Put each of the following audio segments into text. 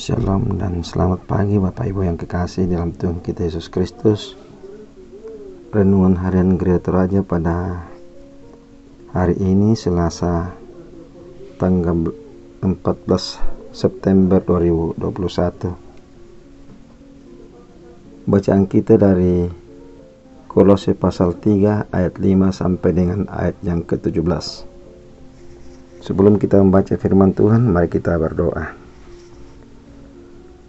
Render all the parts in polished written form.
Shalom dan selamat pagi Bapak Ibu yang kekasih dalam Tuhan kita Yesus Kristus. Renungan harian Gereja Toraja pada hari ini Selasa tanggal 14 September 2021. Bacaan kita dari Kolose pasal 3 ayat 5 sampai dengan ayat yang ke-17. Sebelum kita membaca firman Tuhan, mari kita berdoa.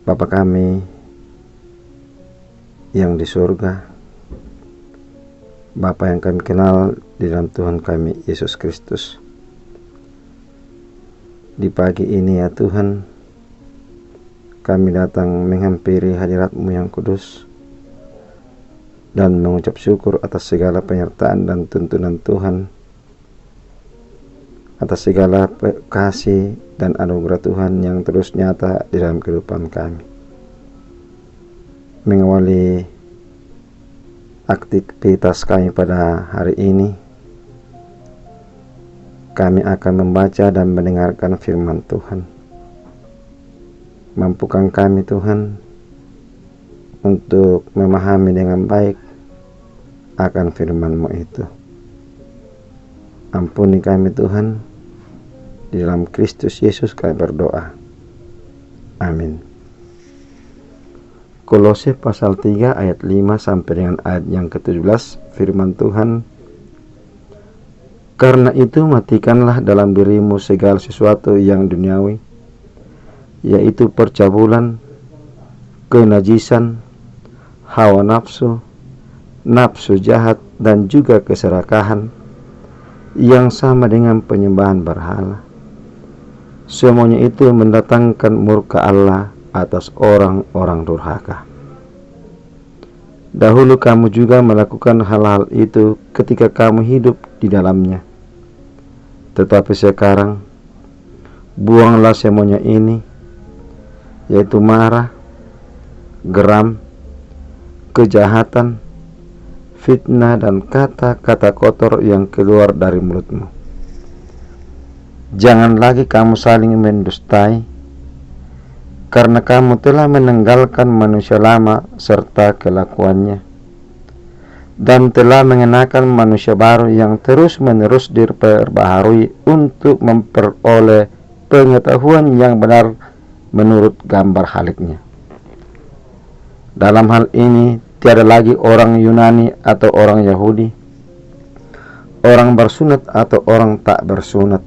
Bapa kami yang di surga, Bapa yang kami kenal di dalam Tuhan kami Yesus Kristus, di pagi ini ya Tuhan, kami datang menghampiri hadirat-Mu yang kudus dan mengucap syukur atas segala penyertaan dan tuntunan Tuhan, atas segala kasih dan anugerah Tuhan yang terus nyata di dalam kehidupan kami. Mengawali aktivitas kami pada hari ini, kami akan membaca dan mendengarkan firman Tuhan. Mampukan kami Tuhan untuk memahami dengan baik akan firman-Mu itu. Ampuni kami Tuhan, di dalam Kristus Yesus kami berdoa. Amin. Kolose pasal 3 ayat 5 sampai dengan ayat yang ke-17, firman Tuhan. Karena itu matikanlah dalam dirimu segala sesuatu yang duniawi, yaitu percabulan, kenajisan, hawa nafsu, nafsu jahat, dan juga keserakahan yang sama dengan penyembahan berhala. Semuanya itu mendatangkan murka Allah atas orang-orang durhaka. Dahulu kamu juga melakukan hal-hal itu ketika kamu hidup di dalamnya. Tetapi sekarang buanglah semuanya ini, yaitu marah, geram, kejahatan, fitnah, dan kata-kata kotor yang keluar dari mulutmu. Jangan lagi kamu saling mendustai, karena kamu telah meninggalkan manusia lama serta kelakuannya, dan telah mengenakan manusia baru yang terus-menerus diperbaharui untuk memperoleh pengetahuan yang benar menurut gambar haliknya. Dalam hal ini tiada lagi orang Yunani atau orang Yahudi, orang bersunat atau orang tak bersunat,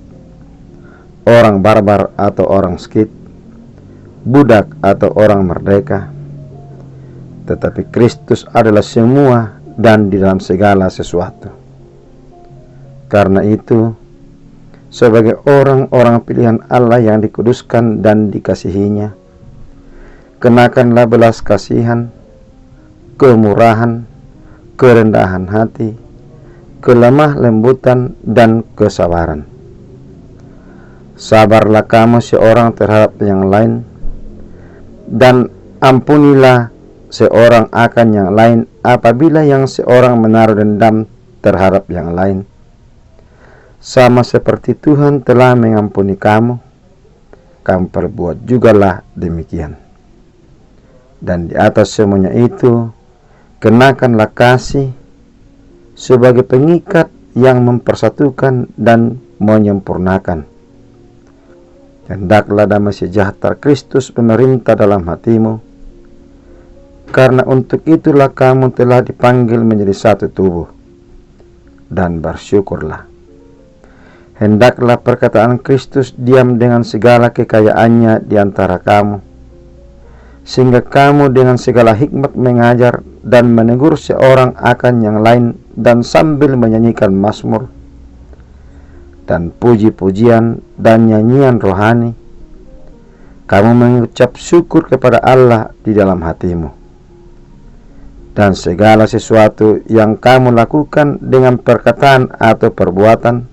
orang barbar atau orang Skit, budak atau orang merdeka, tetapi Kristus adalah semua dan di dalam segala sesuatu. Karena itu, sebagai orang-orang pilihan Allah yang dikuduskan dan dikasihinya, kenakanlah belas kasihan, kemurahan, kerendahan hati, kelemah lembutan, dan kesabaran. Sabarlah kamu seorang terhadap yang lain, dan ampunilah seorang akan yang lain apabila yang seorang menaruh dendam terhadap yang lain. Sama seperti Tuhan telah mengampuni kamu, kamu perbuat jugalah demikian. Dan di atas semuanya itu, kenakanlah kasih sebagai pengikat yang mempersatukan dan menyempurnakan. Hendaklah damai sejahtera Kristus pemerintah dalam hatimu, karena untuk itulah kamu telah dipanggil menjadi satu tubuh, dan bersyukurlah. Hendaklah perkataan Kristus diam dengan segala kekayaannya di antara kamu, sehingga kamu dengan segala hikmat mengajar dan menegur seorang akan yang lain, dan sambil menyanyikan mazmur dan puji-pujian dan nyanyian rohani, kamu mengucap syukur kepada Allah di dalam hatimu. Dan segala sesuatu yang kamu lakukan dengan perkataan atau perbuatan,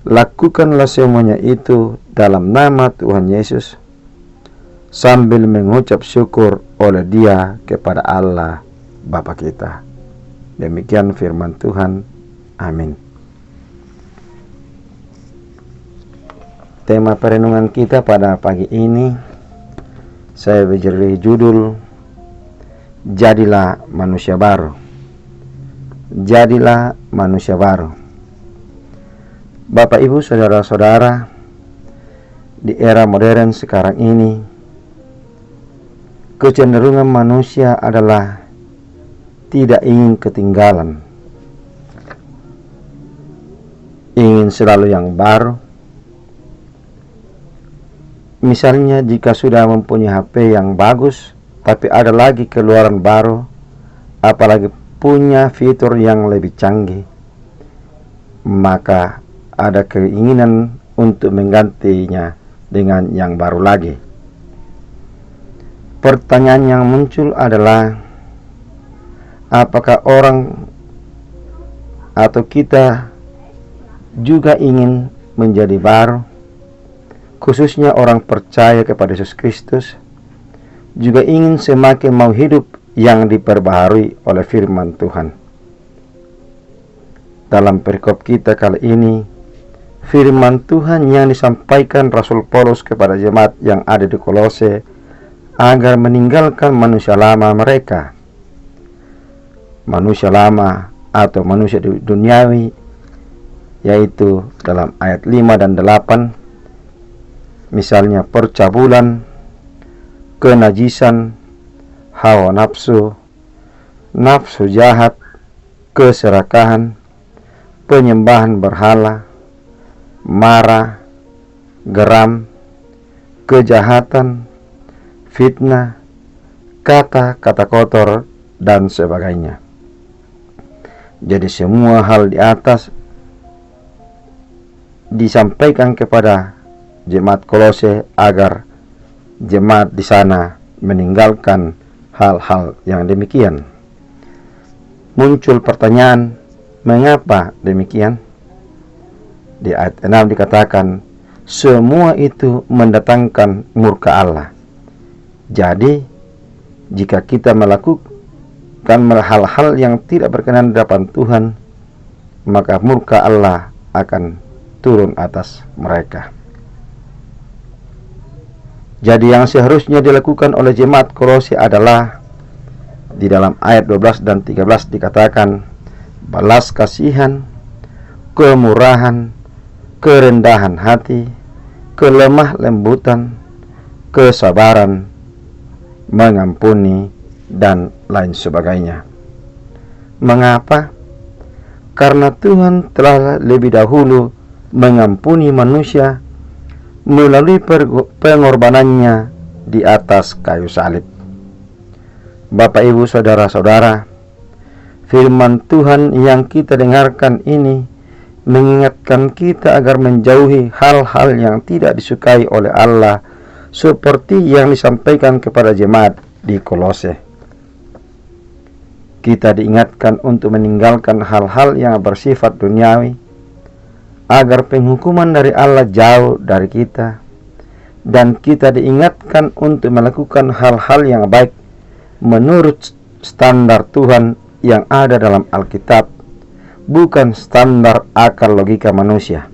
lakukanlah semuanya itu dalam nama Tuhan Yesus, sambil mengucap syukur oleh Dia kepada Allah Bapa kita. Demikian firman Tuhan. Amin. Tema perenungan kita pada pagi ini, saya beri judul Jadilah Manusia Baru. Jadilah manusia baru. Bapak, Ibu, saudara-saudara, di era modern sekarang ini, kecenderungan manusia adalah tidak ingin ketinggalan, ingin selalu yang baru. Misalnya jika sudah mempunyai HP yang bagus, tapi ada lagi keluaran baru, apalagi punya fitur yang lebih canggih, maka ada keinginan untuk menggantinya dengan yang baru lagi. Pertanyaan yang muncul adalah, apakah orang atau kita juga ingin menjadi baru? Khususnya orang percaya kepada Yesus Kristus juga ingin semakin mau hidup yang diperbaharui oleh firman Tuhan. Dalam perikop kita kali ini, firman Tuhan yang disampaikan Rasul Paulus kepada jemaat yang ada di Kolose agar meninggalkan manusia lama mereka. Manusia lama atau manusia duniawi, yaitu dalam ayat 5 dan 8, misalnya percabulan, kenajisan, hawa nafsu, nafsu jahat, keserakahan, penyembahan berhala, marah, geram, kejahatan, fitnah, kata-kata kotor, dan sebagainya. Jadi semua hal di atas disampaikan kepada jemaat Kolose agar jemaat di sana meninggalkan hal-hal yang demikian. Muncul pertanyaan, mengapa demikian? Di ayat 6 dikatakan, semua itu mendatangkan murka Allah. Jadi, jika kita melakukan hal-hal yang tidak berkenan di hadapan Tuhan, maka murka Allah akan turun atas mereka. Jadi yang seharusnya dilakukan oleh jemaat Kolose adalah, di dalam ayat 12 dan 13 dikatakan, balas kasihan, kemurahan, kerendahan hati, kelemah lembutan, kesabaran, mengampuni, dan lain sebagainya. Mengapa? Karena Tuhan telah lebih dahulu mengampuni manusia melalui pengorbanannya di atas kayu salib. Bapak, Ibu, saudara-saudara, firman Tuhan yang kita dengarkan ini mengingatkan kita agar menjauhi hal-hal yang tidak disukai oleh Allah, seperti yang disampaikan kepada jemaat di Kolose. Kita diingatkan untuk meninggalkan hal-hal yang bersifat duniawi, agar penghukuman dari Allah jauh dari kita, dan kita diingatkan untuk melakukan hal-hal yang baik menurut standar Tuhan yang ada dalam Alkitab, bukan standar akal logika manusia.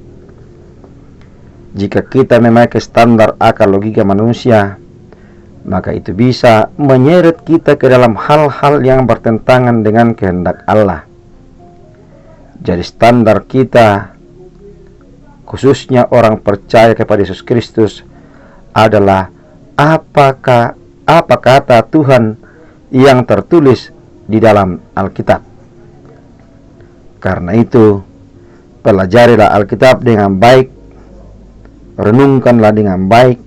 Jika kita memakai standar akal logika manusia, maka itu bisa menyeret kita ke dalam hal-hal yang bertentangan dengan kehendak Allah. Jadi standar kita, khususnya orang percaya kepada Yesus Kristus, adalah apa kata Tuhan yang tertulis di dalam Alkitab. Karena itu, pelajarilah Alkitab dengan baik, renungkanlah dengan baik,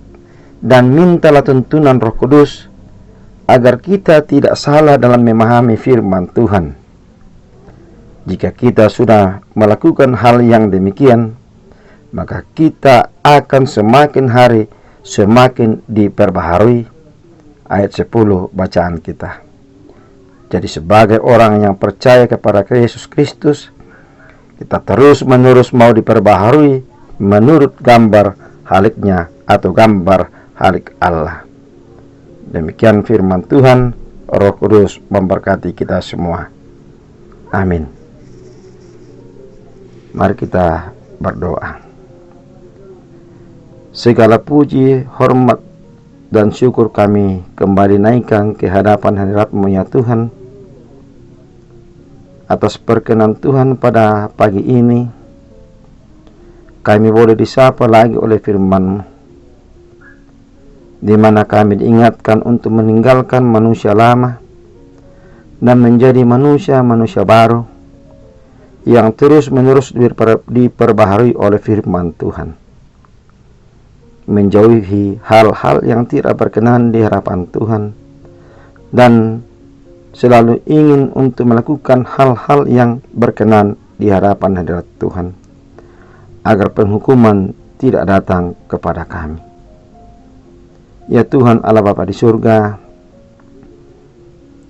dan mintalah tuntunan Roh Kudus agar kita tidak salah dalam memahami firman Tuhan. Jika kita sudah melakukan hal yang demikian, maka kita akan semakin hari semakin diperbaharui. Ayat 10 bacaan kita. Jadi sebagai orang yang percaya kepada Yesus Kristus, kita terus-menerus mau diperbaharui menurut gambar haliknya atau gambar halik Allah. Demikian firman Tuhan. Roh Kudus memberkati kita semua. Amin. Mari kita berdoa. Segala puji, hormat, dan syukur kami kembali naikkan ke hadapan hadirat-Mu ya Tuhan, atas perkenan Tuhan pada pagi ini kami boleh disapa lagi oleh firman-Mu, di mana kami diingatkan untuk meninggalkan manusia lama dan menjadi manusia baru yang terus-menerus diperbaharui oleh firman Tuhan, menjauhi hal-hal yang tidak berkenan di hadapan Tuhan, dan selalu ingin untuk melakukan hal-hal yang berkenan di hadapan hadirat Tuhan, agar penghukuman tidak datang kepada kami. Ya Tuhan Allah Bapa di surga,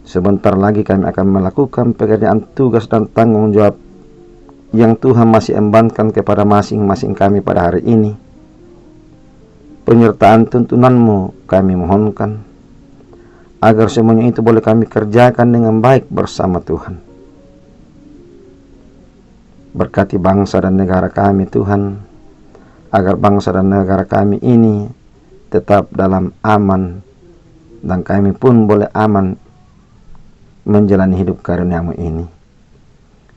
sebentar lagi kami akan melakukan pekerjaan tugas dan tanggung jawab yang Tuhan masih embankan kepada masing-masing kami pada hari ini. Penyertaan tuntunan-Mu kami mohonkan, agar semuanya itu boleh kami kerjakan dengan baik bersama Tuhan. Berkati bangsa dan negara kami Tuhan, agar bangsa dan negara kami ini tetap dalam aman, dan kami pun boleh aman menjalani hidup karunia-Mu ini.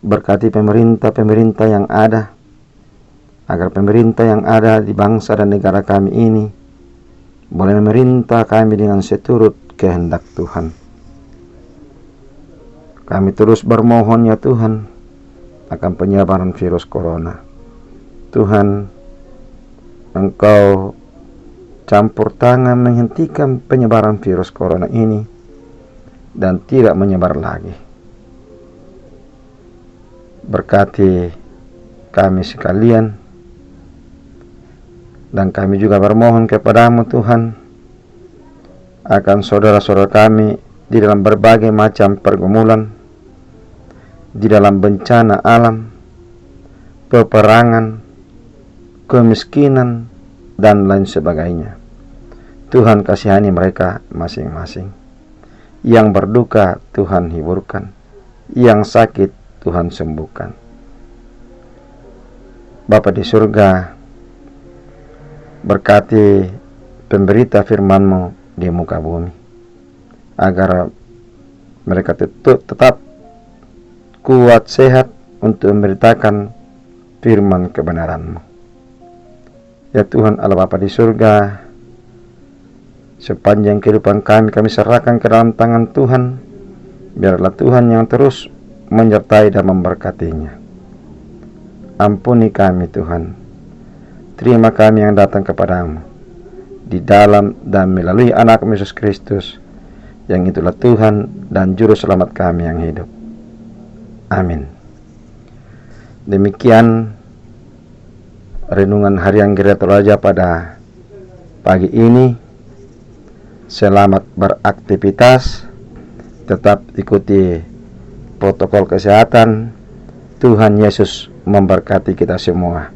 Berkati pemerintah-pemerintah yang ada, agar pemerintah yang ada di bangsa dan negara kami ini boleh memerintah kami dengan seturut kehendak Tuhan. Kami terus bermohon ya Tuhan akan penyebaran virus corona. Tuhan, Engkau campur tangan menghentikan penyebaran virus corona ini dan tidak menyebar lagi. Berkati kami sekalian, dan kami juga bermohon kepada-Mu Tuhan akan saudara-saudara kami di dalam berbagai macam pergumulan, di dalam bencana alam, peperangan, kemiskinan, dan lain sebagainya. Tuhan kasihani mereka masing-masing. Yang berduka Tuhan hiburkan, yang sakit Tuhan sembuhkan. Bapa di surga, berkati pemberita firman-Mu di muka bumi, agar mereka tetap kuat sehat untuk memberitakan firman kebenaran-Mu. Ya Tuhan Allah Bapa di surga, sepanjang kehidupan kami serahkan ke dalam tangan Tuhan. Biarlah Tuhan yang terus menyertai dan memberkatinya. Ampuni kami Tuhan, terima kami yang datang kepadamu di dalam dan melalui anak Yesus Kristus, yang itulah Tuhan dan Juru Selamat kami yang hidup. Amin. Demikian renungan harian Gereja Toraja pada pagi ini. Selamat beraktivitas, tetap ikuti protokol kesehatan. Tuhan Yesus memberkati kita semua.